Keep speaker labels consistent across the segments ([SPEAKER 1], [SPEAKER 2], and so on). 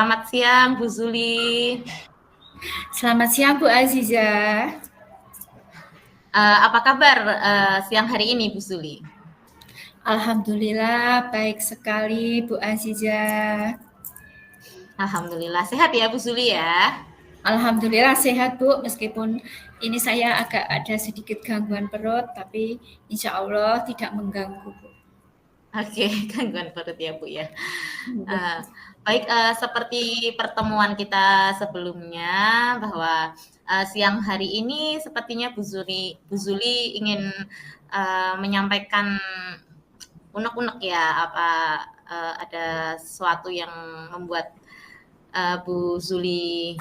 [SPEAKER 1] Selamat siang, Bu Zuli.
[SPEAKER 2] Selamat siang Bu Aziza.
[SPEAKER 1] Apa kabar siang hari ini, Bu Zuli?
[SPEAKER 2] Alhamdulillah baik sekali Bu Aziza.
[SPEAKER 1] Alhamdulillah sehat ya, Bu Zuli ya.
[SPEAKER 2] Alhamdulillah sehat Bu, meskipun ini saya agak ada sedikit gangguan perut, tapi insya Allah tidak mengganggu Bu.
[SPEAKER 1] Oke, gangguan perut ya, Bu ya. Baik, seperti pertemuan kita sebelumnya bahwa siang hari ini sepertinya Bu Zuli ingin menyampaikan unek-unek ya, apa ada sesuatu yang membuat Bu Zuli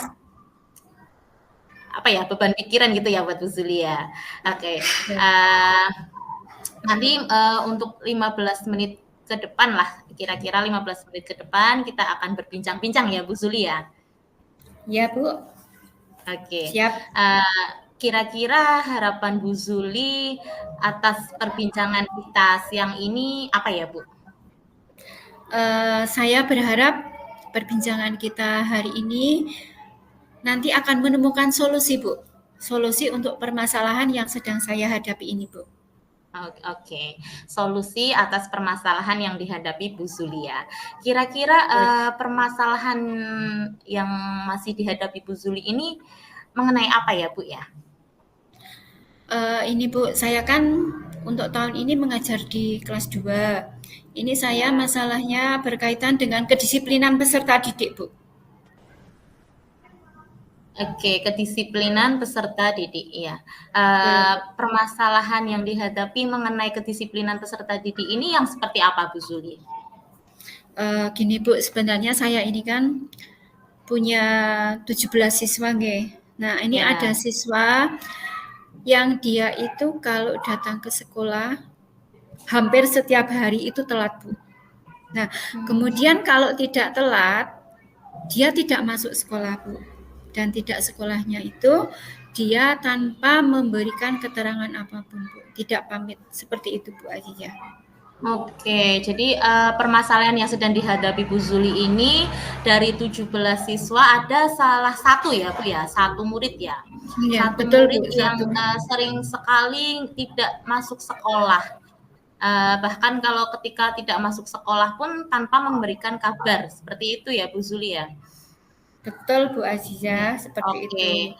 [SPEAKER 1] apa ya, beban pikiran gitu ya buat Bu Zuli ya. Oke, nanti untuk 15 menit ke depan lah, kira-kira 15 menit ke depan kita akan berbincang-bincang ya Bu Zuli ya.
[SPEAKER 2] Ya Bu.
[SPEAKER 1] Oke.
[SPEAKER 2] Siap.
[SPEAKER 1] Kira-kira harapan Bu Zuli atas perbincangan kita siang ini apa ya Bu?
[SPEAKER 2] Saya berharap perbincangan kita hari ini nanti akan menemukan solusi Bu. Solusi untuk permasalahan yang sedang saya hadapi ini Bu.
[SPEAKER 1] Oke, solusi atas permasalahan yang dihadapi Bu Zulia. Kira-kira permasalahan yang masih dihadapi Bu Zuli ini mengenai apa ya Bu ya?
[SPEAKER 2] Ini Bu, saya kan untuk tahun ini mengajar di kelas 2. Ini saya masalahnya berkaitan dengan kedisiplinan peserta didik Bu.
[SPEAKER 1] Oke, kedisiplinan peserta didik ya. Permasalahan yang dihadapi mengenai kedisiplinan peserta didik ini yang seperti apa Bu Zuli?
[SPEAKER 2] Gini Bu, sebenarnya saya ini kan punya 17 siswa nggih. Nah, ini ada siswa yang dia itu kalau datang ke sekolah hampir setiap hari itu telat Bu. Nah, kemudian kalau tidak telat, dia tidak masuk sekolah Bu. Dan tidak sekolahnya itu dia tanpa memberikan keterangan apapun Bu. Tidak pamit. Seperti itu Bu Azizah.
[SPEAKER 1] Oke, jadi permasalahan yang sedang dihadapi Bu Zuli ini dari 17 siswa ada salah satu ya Bu ya, satu murid ya.
[SPEAKER 2] Ya,
[SPEAKER 1] satu
[SPEAKER 2] betul
[SPEAKER 1] murid
[SPEAKER 2] Bu,
[SPEAKER 1] yang
[SPEAKER 2] satu.
[SPEAKER 1] sering sekali tidak masuk sekolah. Bahkan kalau ketika tidak masuk sekolah pun tanpa memberikan kabar. Seperti itu ya Bu Zuli ya.
[SPEAKER 2] Betul Bu Aziza, seperti itu.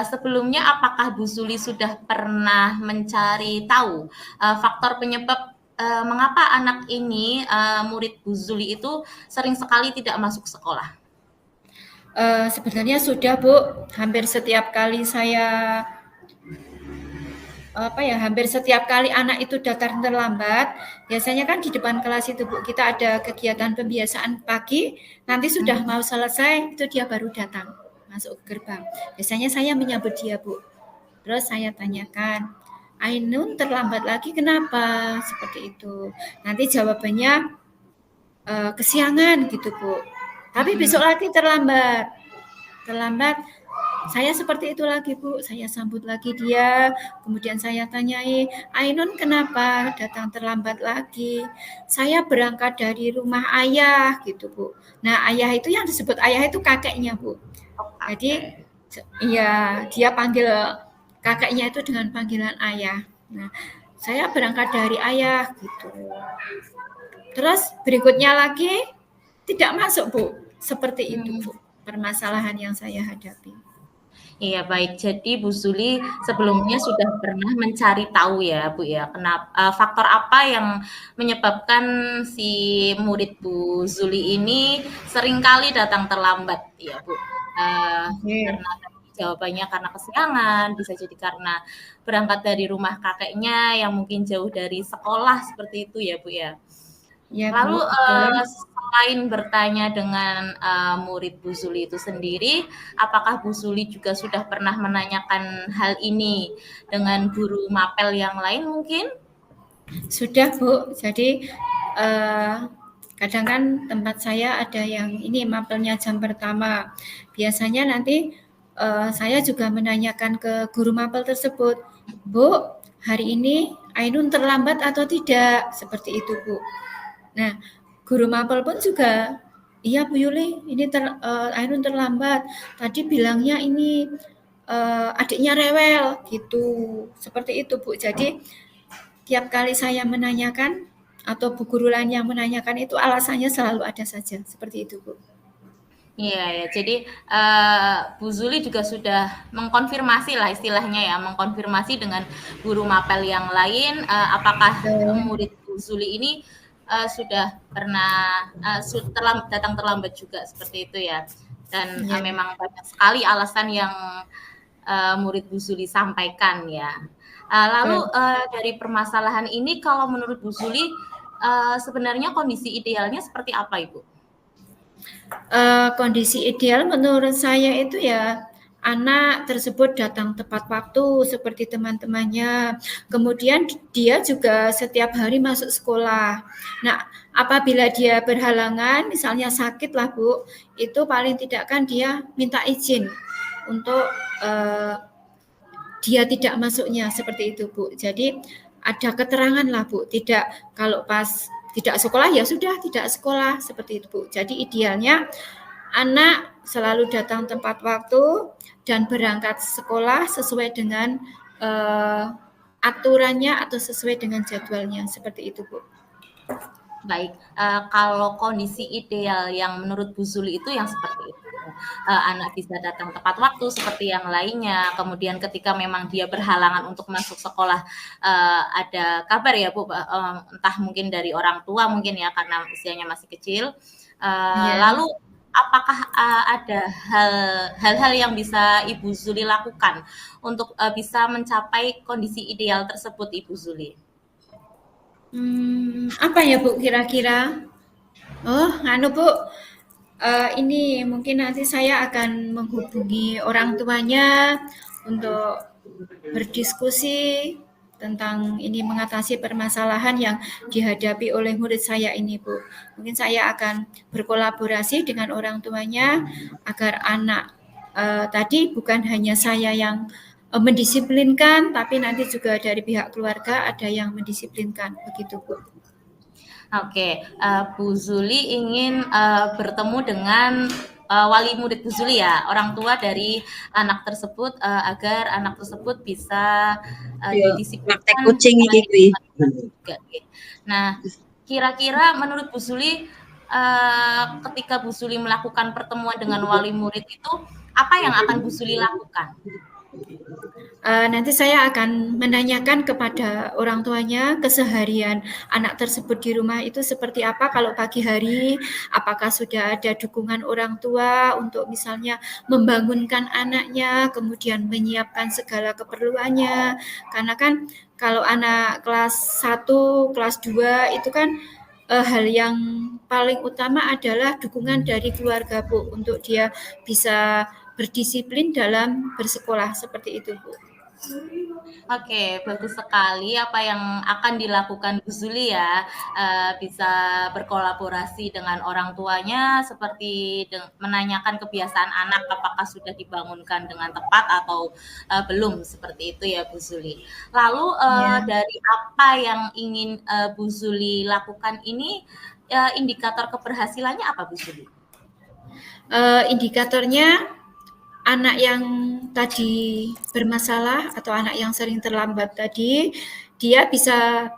[SPEAKER 1] Sebelumnya apakah Bu Zuli sudah pernah mencari tahu faktor penyebab mengapa anak ini murid Bu Zuli itu sering sekali tidak masuk sekolah?
[SPEAKER 2] Sebenarnya sudah Bu, hampir setiap kali saya hampir setiap kali anak itu datang terlambat, biasanya kan di depan kelas itu Bu, kita ada kegiatan pembiasaan pagi, nanti sudah mau selesai, itu dia baru datang, masuk ke gerbang. Biasanya saya menyambut dia Bu, terus saya tanyakan, Ainun terlambat lagi kenapa? Seperti itu. Nanti jawabannya kesiangan gitu Bu. Tapi besok lagi terlambat. Saya seperti itu lagi Bu, saya sambut lagi dia, kemudian saya tanyai, Ainun kenapa datang terlambat lagi? Saya berangkat dari rumah ayah gitu Bu. Nah ayah itu yang disebut ayah itu kakeknya Bu. Jadi iya dia panggil kakeknya itu dengan panggilan ayah. Nah saya berangkat dari ayah gitu. Terus berikutnya lagi tidak masuk Bu, seperti itu Bu permasalahan yang saya hadapi.
[SPEAKER 1] Iya baik, jadi Bu Zuli sebelumnya sudah pernah mencari tahu ya Bu ya, kenapa faktor apa yang menyebabkan si murid Bu Zuli ini seringkali datang terlambat ya Bu? Karena jawabannya karena kesiangan, bisa jadi karena berangkat dari rumah kakeknya yang mungkin jauh dari sekolah seperti itu ya Bu ya.
[SPEAKER 2] Ya,
[SPEAKER 1] Lalu
[SPEAKER 2] Bu.
[SPEAKER 1] selain bertanya dengan murid Bu Zuli itu sendiri, apakah Bu Zuli juga sudah pernah menanyakan hal ini dengan guru mapel yang lain mungkin?
[SPEAKER 2] Sudah Bu, jadi kadang kan tempat saya ada yang ini mapelnya jam pertama. Biasanya nanti saya juga menanyakan ke guru mapel tersebut, Bu, hari ini Ainun terlambat atau tidak? Seperti itu Bu. Nah, guru mapel pun juga "Iya Bu Yuli, ini Ainun terlambat. Tadi bilangnya ini adiknya rewel gitu." Seperti itu Bu. Jadi tiap kali saya menanyakan atau bu guru lain yang menanyakan itu alasannya selalu ada saja. Seperti itu Bu.
[SPEAKER 1] Iya ya, jadi Bu Zuli juga sudah mengkonfirmasi lah istilahnya ya, mengkonfirmasi dengan guru mapel yang lain, apakah
[SPEAKER 2] Betul.
[SPEAKER 1] murid Bu Zuli ini sudah pernah datang terlambat juga seperti itu ya. Dan
[SPEAKER 2] Ya.
[SPEAKER 1] memang banyak sekali alasan yang murid Bu Zuli sampaikan ya. Lalu dari permasalahan ini, kalau menurut Bu Zuli sebenarnya kondisi idealnya seperti apa, Ibu?
[SPEAKER 2] Kondisi ideal menurut saya itu ya anak tersebut datang tepat waktu seperti teman-temannya. Kemudian dia juga setiap hari masuk sekolah. Nah, apabila dia berhalangan, misalnya sakit lah Bu, itu paling tidak kan dia minta izin untuk dia tidak masuknya seperti itu Bu. Jadi ada keterangan lah Bu, tidak kalau pas tidak sekolah ya sudah tidak sekolah seperti itu Bu. Jadi idealnya anak selalu datang tepat waktu dan berangkat sekolah sesuai dengan aturannya atau sesuai dengan jadwalnya seperti itu Bu.
[SPEAKER 1] Baik, kalau kondisi ideal yang menurut Bu Zuli itu yang seperti itu, anak bisa datang tepat waktu seperti yang lainnya, kemudian ketika memang dia berhalangan untuk masuk sekolah, ada kabar ya Bu, entah mungkin dari orang tua mungkin ya karena usianya masih kecil,
[SPEAKER 2] Ya.
[SPEAKER 1] lalu apakah, ada hal-hal yang bisa Ibu Zuli lakukan untuk, bisa mencapai kondisi ideal tersebut Ibu Zuli?
[SPEAKER 2] Apa ya Bu kira-kira? Oh, anu Bu, ini mungkin nanti saya akan menghubungi orang tuanya untuk berdiskusi tentang ini mengatasi permasalahan yang dihadapi oleh murid saya ini, Bu. Mungkin saya akan berkolaborasi dengan orang tuanya agar anak tadi bukan hanya saya yang mendisiplinkan, tapi nanti juga dari pihak keluarga ada yang mendisiplinkan, begitu, Bu.
[SPEAKER 1] Oke, Bu Zuli ingin bertemu dengan wali murid Bu Zuli ya, orang tua dari anak tersebut agar anak tersebut bisa
[SPEAKER 3] Yo, praktek
[SPEAKER 1] didisiplinkan
[SPEAKER 3] kucing
[SPEAKER 1] secara
[SPEAKER 3] iki kuwi.
[SPEAKER 1] juga. Nah, kira-kira menurut Bu Zuli ketika Bu Zuli melakukan pertemuan dengan wali murid itu apa yang akan Bu Zuli lakukan?
[SPEAKER 2] Nanti saya akan menanyakan kepada orang tuanya keseharian anak tersebut di rumah itu seperti apa kalau pagi hari, apakah sudah ada dukungan orang tua untuk misalnya membangunkan anaknya, kemudian menyiapkan segala keperluannya. Karena kan kalau anak kelas 1, kelas 2 itu kan hal yang paling utama adalah dukungan dari keluarga Bu untuk dia bisa berdisiplin dalam bersekolah seperti itu Bu.
[SPEAKER 1] Oke, bagus sekali apa yang akan dilakukan Bu Zuli ya, bisa berkolaborasi dengan orang tuanya seperti menanyakan kebiasaan anak apakah sudah dibangunkan dengan tepat atau belum, seperti itu ya Bu Zuli. Lalu
[SPEAKER 2] Ya.
[SPEAKER 1] dari apa yang ingin Bu Zuli lakukan ini, indikator keberhasilannya apa Bu Zuli?
[SPEAKER 2] Indikatornya anak yang tadi bermasalah atau anak yang sering terlambat tadi, dia bisa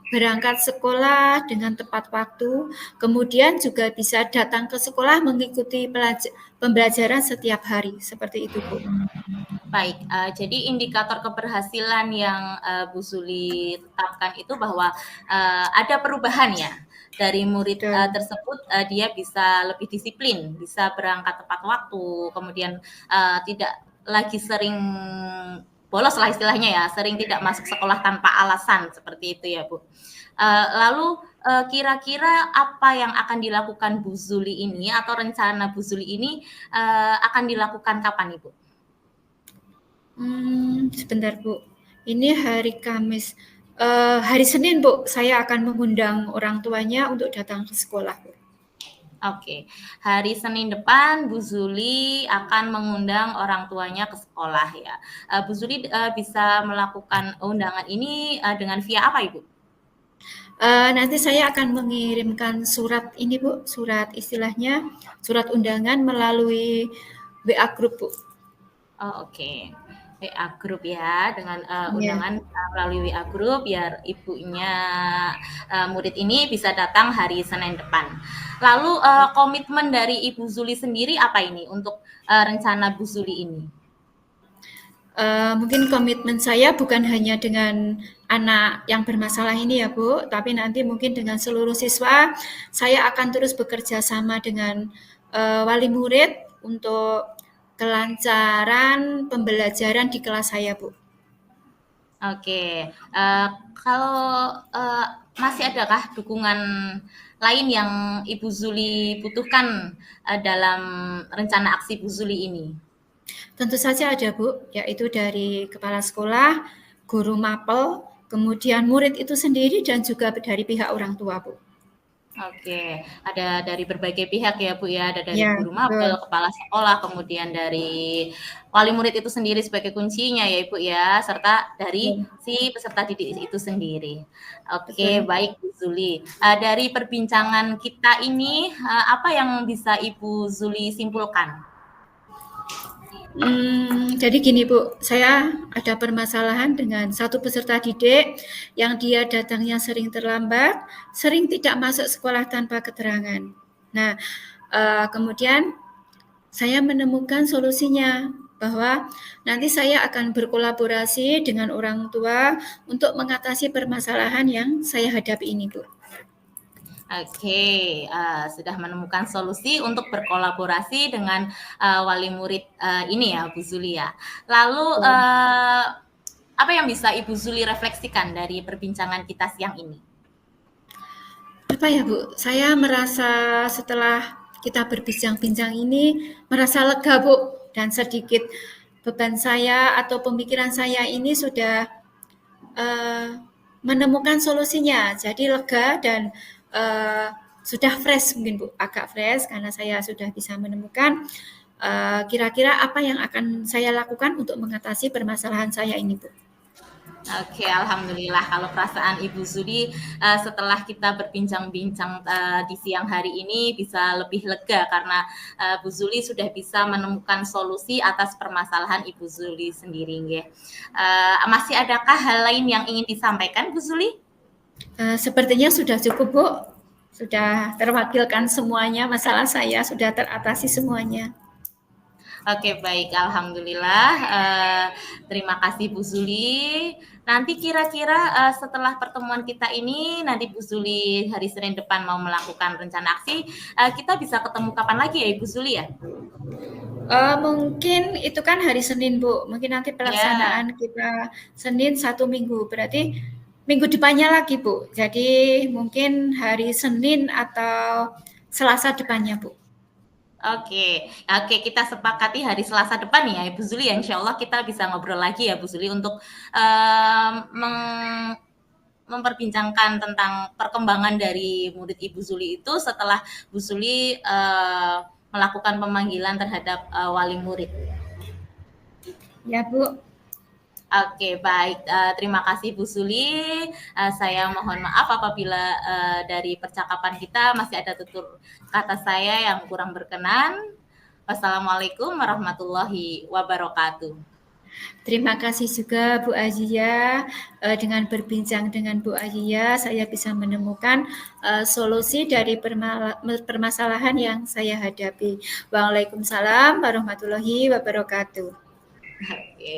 [SPEAKER 2] berangkat sekolah dengan tepat waktu, kemudian juga bisa datang ke sekolah mengikuti pembelajaran setiap hari, seperti itu Bu.
[SPEAKER 1] Baik, jadi indikator keberhasilan yang Bu Zuli tetapkan itu bahwa ada perubahan ya dari murid
[SPEAKER 2] Betul.
[SPEAKER 1] tersebut, dia bisa lebih disiplin, bisa berangkat tepat waktu, kemudian tidak lagi sering bolos lah istilahnya ya, sering tidak masuk sekolah tanpa alasan seperti itu ya Bu. Lalu kira-kira apa yang akan dilakukan Bu Zuli ini atau rencana Bu Zuli ini akan dilakukan kapan Ibu?
[SPEAKER 2] Sebentar Bu, ini hari Kamis. Hari Senin Bu, saya akan mengundang orang tuanya untuk datang ke sekolah Bu.
[SPEAKER 1] Oke, hari Senin depan Bu Zuli akan mengundang orang tuanya ke sekolah ya. Bu Zuli bisa melakukan undangan ini dengan via apa Ibu?
[SPEAKER 2] Nanti saya akan mengirimkan surat ini Bu, surat istilahnya surat undangan melalui WA Group Bu.
[SPEAKER 1] Oh, oke. WA Group ya, dengan
[SPEAKER 2] Iya.
[SPEAKER 1] undangan melalui WA Group biar ibunya murid ini bisa datang hari Senin depan. Lalu komitmen dari Ibu Zuli sendiri apa ini untuk rencana Bu Zuli ini?
[SPEAKER 2] Mungkin komitmen saya bukan hanya dengan anak yang bermasalah ini ya Bu, tapi nanti mungkin dengan seluruh siswa, saya akan terus bekerja sama dengan wali murid untuk kelancaran pembelajaran di kelas saya Bu.
[SPEAKER 1] Oke, kalau masih adakah dukungan lain yang Ibu Zuli butuhkan dalam rencana aksi Bu Zuli ini?
[SPEAKER 2] Tentu saja ada Bu, yaitu dari kepala sekolah, guru mapel, kemudian murid itu sendiri dan juga dari pihak orang tua Bu.
[SPEAKER 1] Oke, ada dari berbagai pihak ya Bu ya, ada dari
[SPEAKER 2] Ya,
[SPEAKER 1] guru mapel,
[SPEAKER 2] betul.
[SPEAKER 1] kepala sekolah, kemudian dari wali murid itu sendiri sebagai kuncinya ya Ibu ya, serta dari
[SPEAKER 2] Betul.
[SPEAKER 1] si peserta didik itu sendiri. Oke,
[SPEAKER 2] Betul.
[SPEAKER 1] baik Bu Zuli. Dari perbincangan kita ini, apa yang bisa Ibu Zuli simpulkan?
[SPEAKER 2] Jadi gini Bu, saya ada permasalahan dengan satu peserta didik yang dia datangnya sering terlambat, sering tidak masuk sekolah tanpa keterangan. Nah, kemudian saya menemukan solusinya bahwa nanti saya akan berkolaborasi dengan orang tua untuk mengatasi permasalahan yang saya hadapi ini, Bu.
[SPEAKER 1] Oke, sudah menemukan solusi untuk berkolaborasi dengan wali murid ini ya, Bu Zuli ya. Lalu apa yang bisa Ibu Zuli refleksikan dari perbincangan kita siang ini?
[SPEAKER 2] Apa ya Bu, saya merasa setelah kita berbincang-bincang ini merasa lega Bu, dan sedikit beban saya atau pemikiran saya ini sudah menemukan solusinya. Jadi lega dan sudah fresh mungkin Bu, agak fresh karena saya sudah bisa menemukan kira-kira apa yang akan saya lakukan untuk mengatasi permasalahan saya ini Bu.
[SPEAKER 1] Oke, alhamdulillah kalau perasaan Ibu Zuli setelah kita berbincang-bincang di siang hari ini bisa lebih lega karena Bu Zuli sudah bisa menemukan solusi atas permasalahan Ibu Zuli sendiri. Masih adakah hal lain yang ingin disampaikan Bu Zuli?
[SPEAKER 2] Sepertinya sudah cukup Bu, sudah terwakilkan semuanya, masalah saya sudah teratasi semuanya.
[SPEAKER 1] Oke, baik, alhamdulillah. Terima kasih Bu Zuli. Nanti kira-kira setelah pertemuan kita ini, nanti Bu Zuli hari Senin depan mau melakukan rencana aksi, kita bisa ketemu kapan lagi ya Ibu Zuli ya?
[SPEAKER 2] Mungkin itu kan hari Senin Bu, mungkin nanti
[SPEAKER 1] Ya,
[SPEAKER 2] pelaksanaan kita Senin 1 minggu, berarti minggu depannya lagi Bu. Jadi mungkin hari Senin atau Selasa depannya Bu.
[SPEAKER 1] oke. Oke, kita sepakati hari Selasa depan ya Ibu Zuli ya. Insya Allah kita bisa ngobrol lagi ya Bu Zuli untuk memperbincangkan tentang perkembangan dari murid Ibu Zuli itu setelah Bu Zuli melakukan pemanggilan terhadap wali murid.
[SPEAKER 2] Ya Bu.
[SPEAKER 1] Oke, baik. Terima kasih Bu Zuli. Saya mohon maaf apabila dari percakapan kita masih ada tutur kata saya yang kurang berkenan. Wassalamualaikum warahmatullahi wabarakatuh.
[SPEAKER 2] Terima kasih juga Bu Azia. Dengan berbincang dengan Bu Azia, saya bisa menemukan solusi dari permasalahan yang saya hadapi. Waalaikumsalam warahmatullahi wabarakatuh.
[SPEAKER 1] Oke.